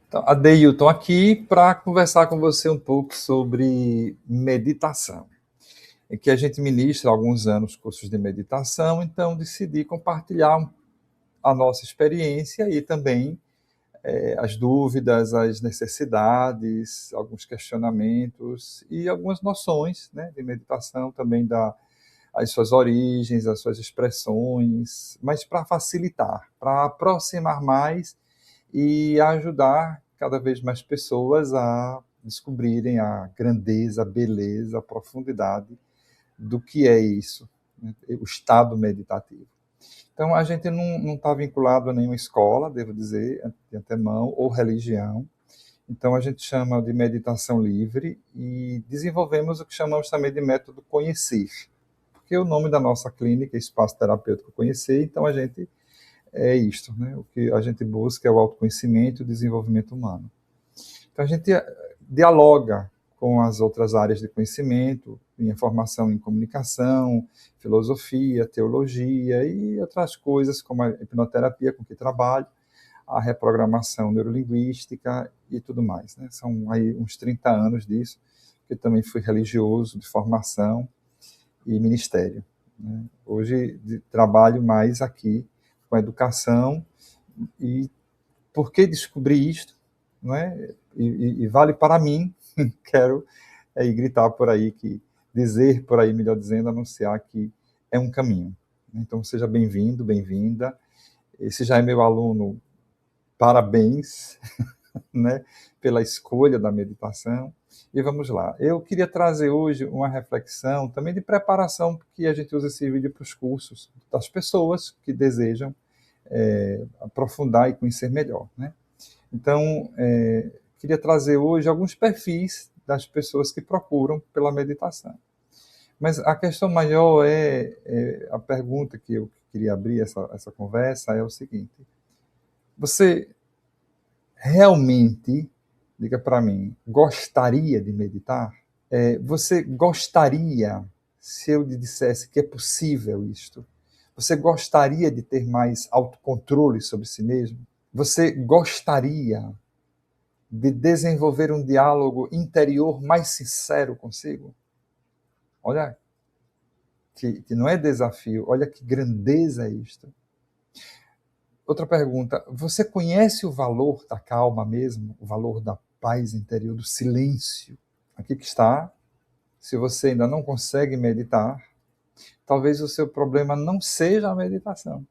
Então, Adeilton aqui para conversar com você um pouco sobre meditação. É que a gente ministra há alguns anos cursos de meditação, então decidi compartilhar a nossa experiência e também as dúvidas, as necessidades, alguns questionamentos e algumas noções, né, de meditação, também as suas origens, as suas expressões, mas para facilitar, para aproximar mais e ajudar cada vez mais pessoas a descobrirem a grandeza, a beleza, a profundidade do que é isso, né? O estado meditativo. Então, a gente não está vinculado a nenhuma escola, devo dizer, de antemão, ou religião. Então, a gente chama de meditação livre e desenvolvemos o que chamamos também de método conhecer. Porque o nome da nossa clínica é Espaço Terapêutico Conhecer, então a gente é isto, né? O que a gente busca é o autoconhecimento e o desenvolvimento humano. Então, a gente dialoga com as outras áreas de conhecimento, minha formação em comunicação, filosofia, teologia e outras coisas, como a hipnoterapia com que trabalho, a reprogramação neurolinguística e tudo mais, né? São aí uns 30 anos disso, que também fui religioso de formação e ministério, né? Hoje trabalho mais aqui com a educação e por que descobri isto, não é? E vale para mim, quero gritar por aí, dizer por aí, melhor dizendo, anunciar que é um caminho. Então seja bem-vindo, bem-vinda. Esse já é meu aluno, parabéns, né, pela escolha da meditação. E vamos lá. Eu queria trazer hoje uma reflexão também de preparação, porque a gente usa esse vídeo para os cursos das pessoas que desejam aprofundar e conhecer melhor, né? Então, queria trazer hoje alguns perfis das pessoas que procuram pela meditação. Mas a questão maior a pergunta que eu queria abrir essa conversa é o seguinte: você realmente, diga para mim, gostaria de meditar? Você gostaria, se eu lhe dissesse que é possível isto, você gostaria de ter mais autocontrole sobre si mesmo? Você gostaria de desenvolver um diálogo interior mais sincero consigo? Olha, que não é desafio, olha que grandeza é isto. Outra pergunta: você conhece o valor da calma mesmo? O valor da paz interior, do silêncio? Aqui que está. Se você ainda não consegue meditar, talvez o seu problema não seja a meditação.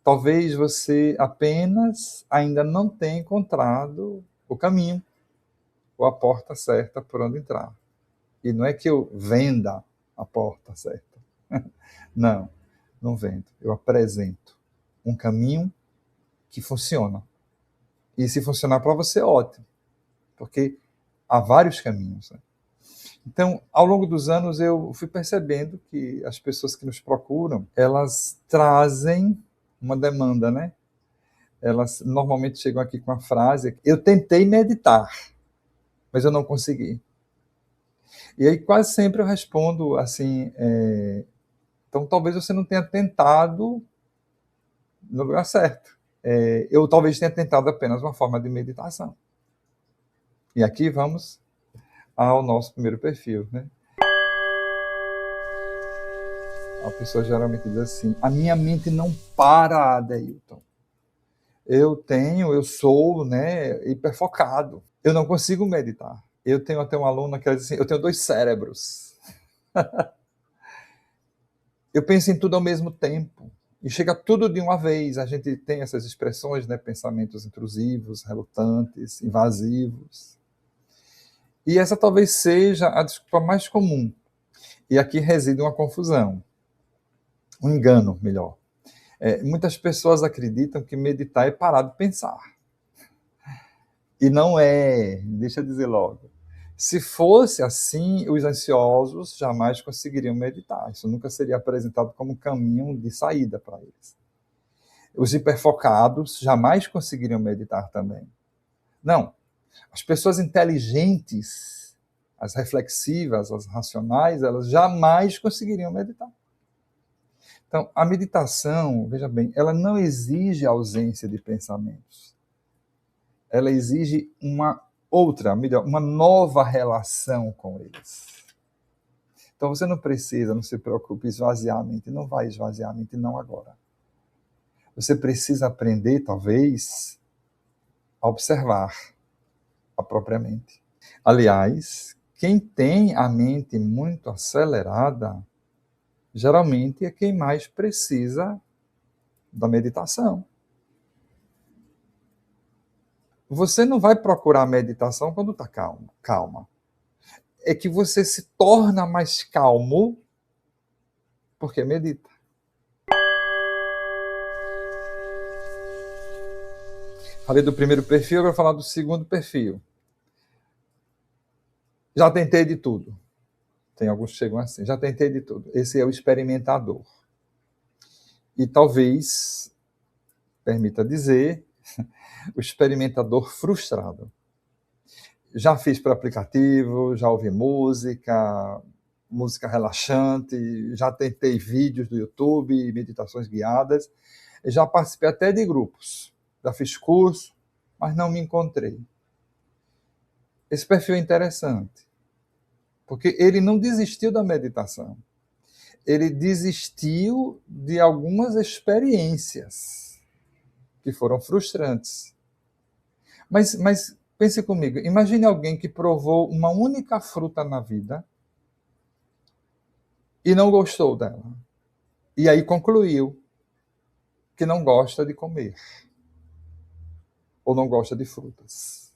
Talvez você apenas ainda não tenha encontrado o caminho ou a porta certa por onde entrar. E não é que eu venda a porta certa. Não, não vendo. Eu apresento um caminho que funciona. E se funcionar para você, ótimo. Porque há vários caminhos, né? Então, ao longo dos anos, eu fui percebendo que as pessoas que nos procuram, elas trazem uma demanda, né? Elas normalmente chegam aqui com a frase: eu tentei meditar, mas eu não consegui. E aí quase sempre eu respondo assim: então talvez você não tenha tentado no lugar certo. Eu talvez tenha tentado apenas uma forma de meditação. E aqui vamos ao nosso primeiro perfil, né? A pessoa geralmente diz assim: a minha mente não para, Adeilton. Eu sou, né, hiperfocado. Eu não consigo meditar. Eu tenho até uma aluna que ela diz assim: eu tenho 2 cérebros. Eu penso em tudo ao mesmo tempo. E chega tudo de uma vez. A gente tem essas expressões, né, pensamentos intrusivos, relutantes, invasivos. E essa talvez seja a desculpa mais comum. E aqui reside uma confusão. Um engano, melhor. Muitas pessoas acreditam que meditar é parar de pensar. E não é, deixa eu dizer logo. Se fosse assim, os ansiosos jamais conseguiriam meditar. Isso nunca seria apresentado como caminho de saída para eles. Os hiperfocados jamais conseguiriam meditar também. Não. As pessoas inteligentes, as reflexivas, as racionais, elas jamais conseguiriam meditar. Então, a meditação, veja bem, ela não exige a ausência de pensamentos. ela exige uma outra, melhor, uma nova relação com eles. Então você não precisa, não se preocupe, esvaziar a mente. Não vai esvaziar a mente, não agora. Você precisa aprender, talvez, a observar a própria mente. Aliás, quem tem a mente muito acelerada, geralmente é quem mais precisa da meditação. Você não vai procurar meditação quando está calma. É que você se torna mais calmo porque medita. Falei do primeiro perfil, agora vou falar do segundo perfil. Já tentei de tudo. Tem alguns que chegam assim, já tentei de tudo. Esse é o experimentador. E talvez, permita dizer, o experimentador frustrado. Já fiz por aplicativo, já ouvi música relaxante, já tentei vídeos do YouTube, meditações guiadas, já participei até de grupos, já fiz curso, mas não me encontrei. Esse perfil é interessante, porque ele não desistiu da meditação, ele desistiu de algumas experiências que foram frustrantes. Mas pense comigo, imagine alguém que provou uma única fruta na vida e não gostou dela. E aí concluiu que não gosta de comer ou não gosta de frutas.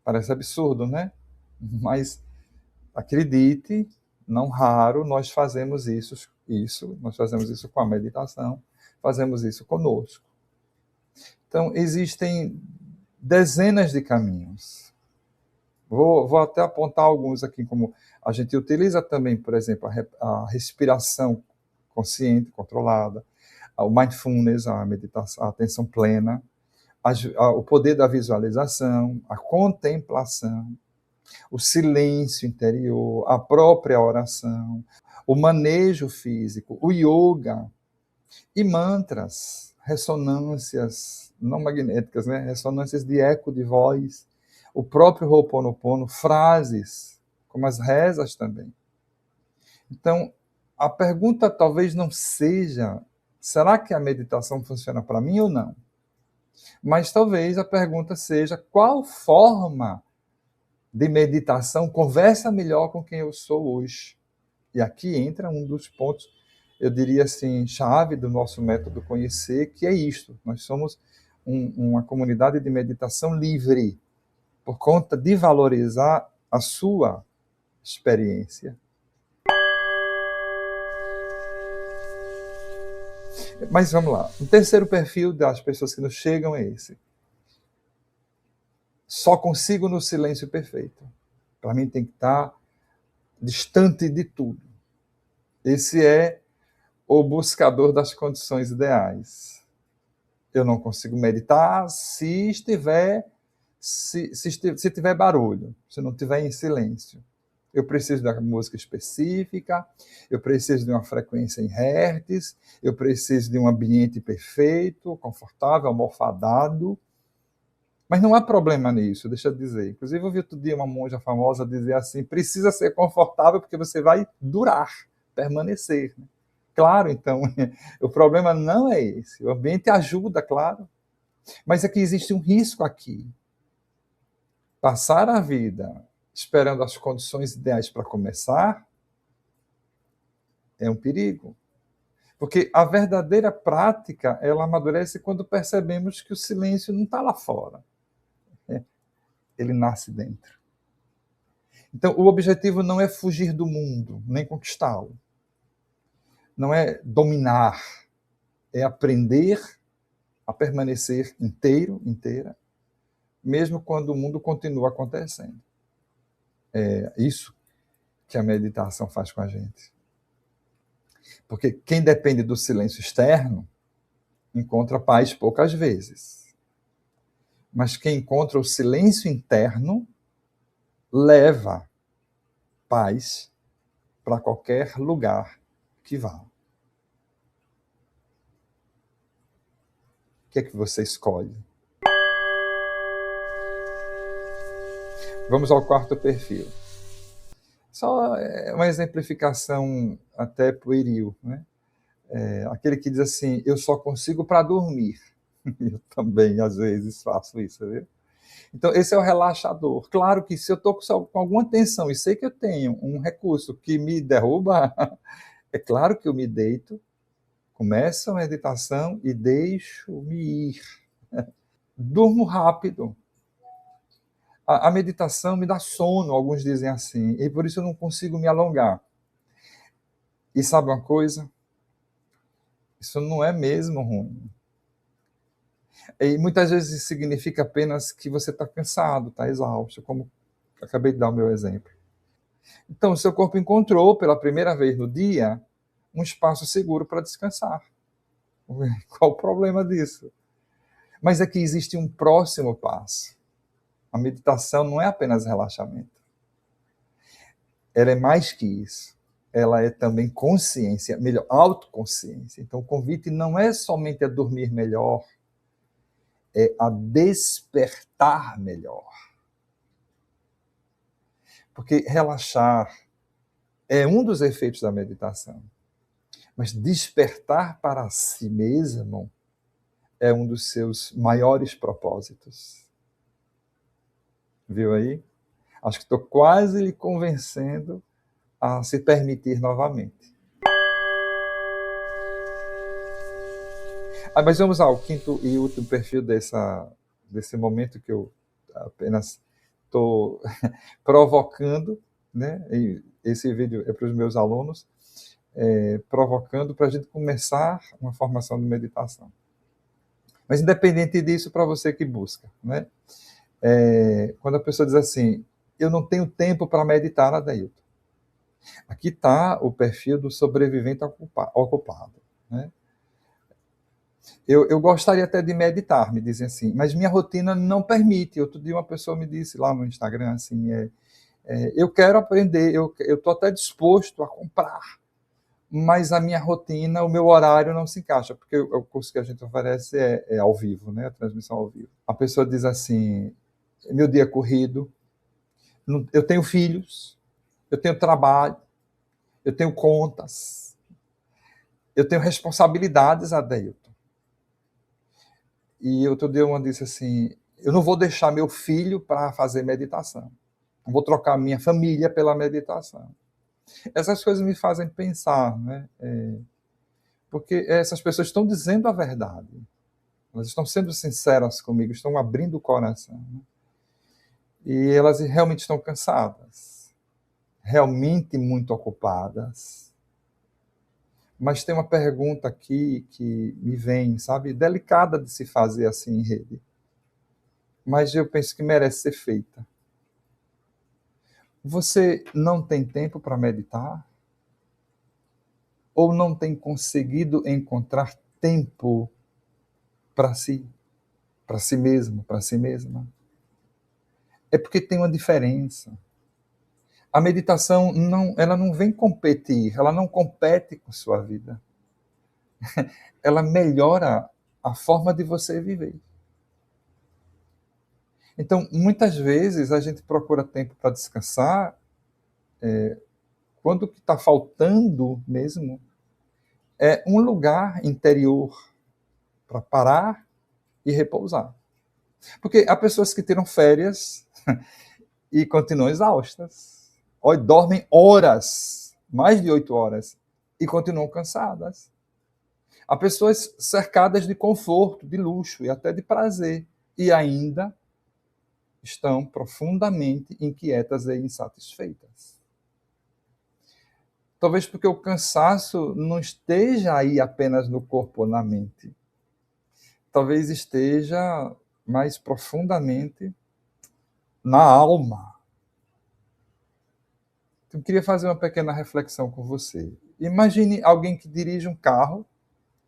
Parece absurdo, né? Mas acredite, não raro nós fazemos isso, nós fazemos isso com a meditação, fazemos isso conosco. Então, existem dezenas de caminhos. Vou até apontar alguns aqui, como a gente utiliza também, por exemplo, a respiração consciente, controlada, o mindfulness, a meditação, a atenção plena, o poder da visualização, a contemplação, o silêncio interior, a própria oração, o manejo físico, o yoga e mantras, ressonâncias não magnéticas, né? Ressonâncias de eco de voz, o próprio Ho'oponopono, frases, como as rezas também. Então, a pergunta talvez não seja, será que a meditação funciona para mim ou não? Mas talvez a pergunta seja, qual forma de meditação conversa melhor com quem eu sou hoje? E aqui entra um dos pontos, eu diria assim, chave do nosso método Conhecer, que é isto. Nós somos uma comunidade de meditação livre, por conta de valorizar a sua experiência. Mas vamos lá. O terceiro perfil das pessoas que nos chegam é esse. Só consigo no silêncio perfeito. Para mim tem que estar distante de tudo. Esse é o buscador das condições ideais. Eu não consigo meditar se tiver barulho, se não tiver em silêncio. Eu preciso da música específica, eu preciso de uma frequência em hertz, eu preciso de um ambiente perfeito, confortável, almofadado. Mas não há problema nisso, deixa eu dizer. Inclusive, eu vi outro dia uma monja famosa dizer assim, precisa ser confortável porque você vai durar, permanecer. Claro, então, o problema não é esse. O ambiente ajuda, claro. Mas é que existe um risco aqui. Passar a vida esperando as condições ideais para começar é um perigo. Porque a verdadeira prática, ela amadurece quando percebemos que o silêncio não está lá fora. Ele nasce dentro. Então, o objetivo não é fugir do mundo, nem conquistá-lo. Não é dominar, é aprender a permanecer inteira, mesmo quando o mundo continua acontecendo. É isso que a meditação faz com a gente. Porque quem depende do silêncio externo encontra paz poucas vezes. Mas quem encontra o silêncio interno leva paz para qualquer lugar que vá. O que é que você escolhe? Vamos ao quarto perfil. Só uma exemplificação até pueril, né? Aquele que diz assim, eu só consigo para dormir. Eu também, às vezes, faço isso, viu? Então, esse é o relaxador. Claro que se eu estou com alguma tensão e sei que eu tenho um recurso que me derruba, é claro que eu me deito, começo a meditação e deixo-me ir. Durmo rápido. A meditação me dá sono, alguns dizem assim, e por isso eu não consigo me alongar. E sabe uma coisa? Isso não é mesmo ruim. E muitas vezes isso significa apenas que você está cansado, está exausto, como acabei de dar o meu exemplo. Então, o seu corpo encontrou, pela primeira vez no dia, um espaço seguro para descansar. Qual o problema disso? Mas é que existe um próximo passo. A meditação não é apenas relaxamento. Ela é mais que isso. Ela é também consciência, melhor, autoconsciência. Então, o convite não é somente a dormir melhor, é a despertar melhor. Porque relaxar é um dos efeitos da meditação. Mas despertar para si mesmo é um dos seus maiores propósitos. Viu aí? Acho que estou quase lhe convencendo a se permitir novamente. Mas vamos ao quinto e último perfil desse momento que eu apenas estou provocando, né? E esse vídeo é para os meus alunos, provocando para a gente começar uma formação de meditação. Mas independente disso, para você que busca, né? Quando a pessoa diz assim, eu não tenho tempo para meditar, Adailton. Aqui está o perfil do sobrevivente ocupado, né? Eu gostaria até de meditar, me dizem assim, mas minha rotina não permite. Outro dia uma pessoa me disse lá no Instagram assim, eu quero aprender, eu estou até disposto a comprar, mas a minha rotina, o meu horário não se encaixa, porque o curso que a gente oferece é ao vivo, né? A transmissão ao vivo. A pessoa diz assim, meu dia é corrido, eu tenho filhos, eu tenho trabalho, eu tenho contas, eu tenho responsabilidades, Adailton. E outro dia uma disse assim, eu não vou deixar meu filho para fazer meditação. Não vou trocar minha família pela meditação. Essas coisas me fazem pensar, né? Porque essas pessoas estão dizendo a verdade. Elas estão sendo sinceras comigo, estão abrindo o coração. Né? E elas realmente estão cansadas. Realmente muito ocupadas. Mas tem uma pergunta aqui que me vem, sabe? Delicada de se fazer assim em rede. Mas eu penso que merece ser feita. Você não tem tempo para meditar? Ou não tem conseguido encontrar tempo para si mesmo, para si mesma? É porque tem uma diferença. A meditação ela não vem competir, ela não compete com sua vida. Ela melhora a forma de você viver. Então, muitas vezes a gente procura tempo para descansar, quando o que está faltando mesmo é um lugar interior para parar e repousar. Porque há pessoas que tiram férias e continuam exaustas. Ou dormem horas, mais de 8 horas, e continuam cansadas. Há pessoas cercadas de conforto, de luxo e até de prazer, e ainda estão profundamente inquietas e insatisfeitas. Talvez porque o cansaço não esteja aí apenas no corpo ou na mente. Talvez esteja mais profundamente na alma. Então, eu queria fazer uma pequena reflexão com você. Imagine alguém que dirige um carro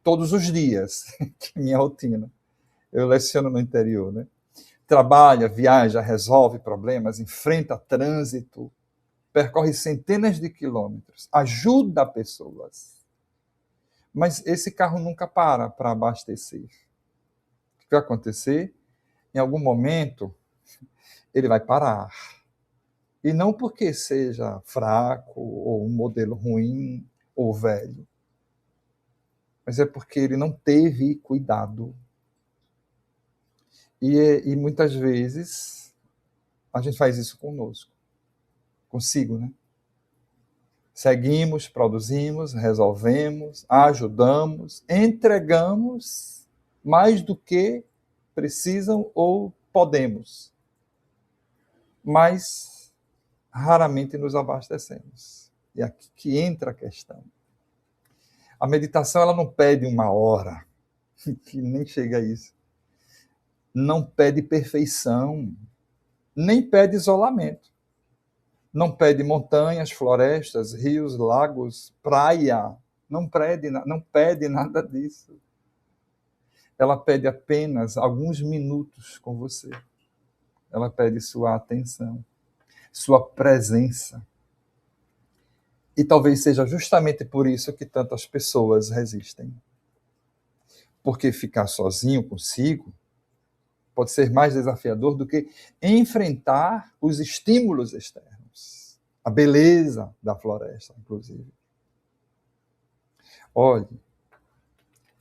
todos os dias, que é minha rotina. Eu leciono no interior, né? Trabalha, viaja, resolve problemas, enfrenta trânsito, percorre centenas de quilômetros, ajuda pessoas. Mas esse carro nunca para abastecer. O que vai acontecer? Em algum momento, ele vai parar. E não porque seja fraco, ou um modelo ruim, ou velho, mas é porque ele não teve cuidado. E muitas vezes a gente faz isso conosco, consigo, né? Seguimos, produzimos, resolvemos, ajudamos, entregamos mais do que precisam ou podemos, mas raramente nos abastecemos. E aqui que entra a questão. A meditação ela não pede 1 hora, que nem chega a isso. Não pede perfeição, nem pede isolamento. Não pede montanhas, florestas, rios, lagos, praia. Não pede nada disso. Ela pede apenas alguns minutos com você. Ela pede sua atenção, sua presença. E talvez seja justamente por isso que tantas pessoas resistem. Porque ficar sozinho consigo pode ser mais desafiador do que enfrentar os estímulos externos. A beleza da floresta, inclusive. Olhe,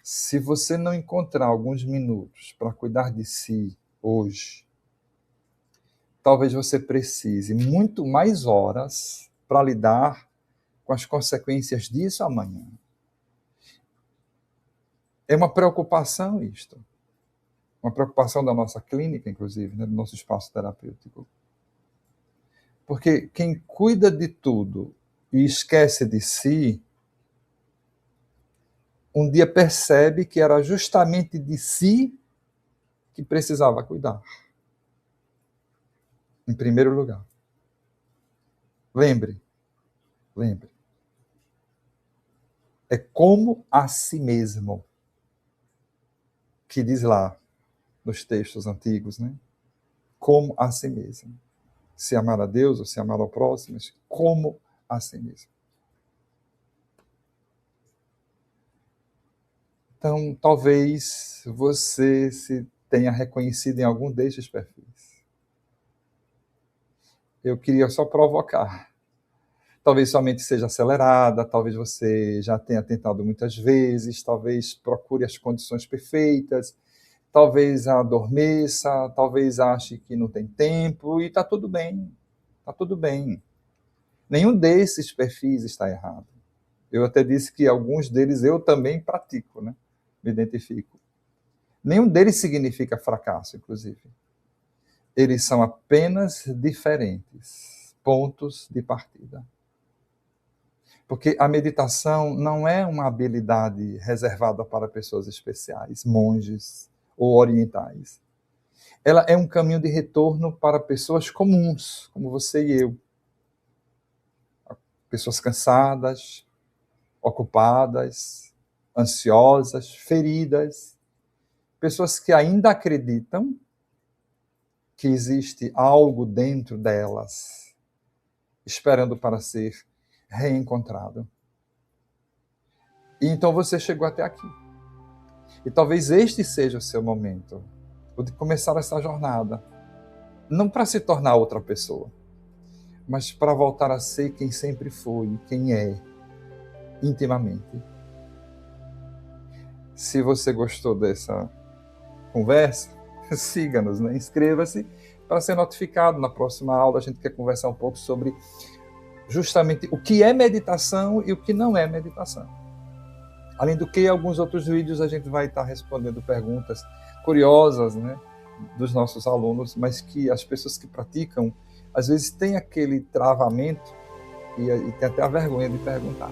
se você não encontrar alguns minutos para cuidar de si hoje, talvez você precise muito mais horas para lidar com as consequências disso amanhã. É uma preocupação isto. Uma preocupação da nossa clínica, inclusive, né, do nosso espaço terapêutico. Porque quem cuida de tudo e esquece de si, um dia percebe que era justamente de si que precisava cuidar. Em primeiro lugar. Lembre. É como a si mesmo, que diz lá nos textos antigos, né? Como a si mesmo. Se amar a Deus ou se amar ao próximo, como a si mesmo. Então, talvez você se tenha reconhecido em algum destes perfis. Eu queria só provocar. Talvez sua mente seja acelerada, talvez você já tenha tentado muitas vezes, talvez procure as condições perfeitas, talvez adormeça, talvez ache que não tem tempo, e está tudo bem. Está tudo bem. Nenhum desses perfis está errado. Eu até disse que alguns deles eu também pratico, né? Me identifico. Nenhum deles significa fracasso, inclusive. Eles são apenas diferentes pontos de partida. Porque a meditação não é uma habilidade reservada para pessoas especiais, monges ou orientais. Ela é um caminho de retorno para pessoas comuns, como você e eu. Pessoas cansadas, ocupadas, ansiosas, feridas. Pessoas que ainda acreditam que existe algo dentro delas, esperando para ser reencontrado. E então você chegou até aqui. E talvez este seja o seu momento, o de começar essa jornada. Não para se tornar outra pessoa, mas para voltar a ser quem sempre foi, quem é, intimamente. Se você gostou dessa conversa, siga-nos, né? Inscreva-se para ser notificado. Na próxima aula a gente quer conversar um pouco sobre justamente o que é meditação e o que não é meditação. Além do que, em alguns outros vídeos a gente vai estar respondendo perguntas curiosas, né, dos nossos alunos, mas que as pessoas que praticam, às vezes têm aquele travamento e tem até a vergonha de perguntar.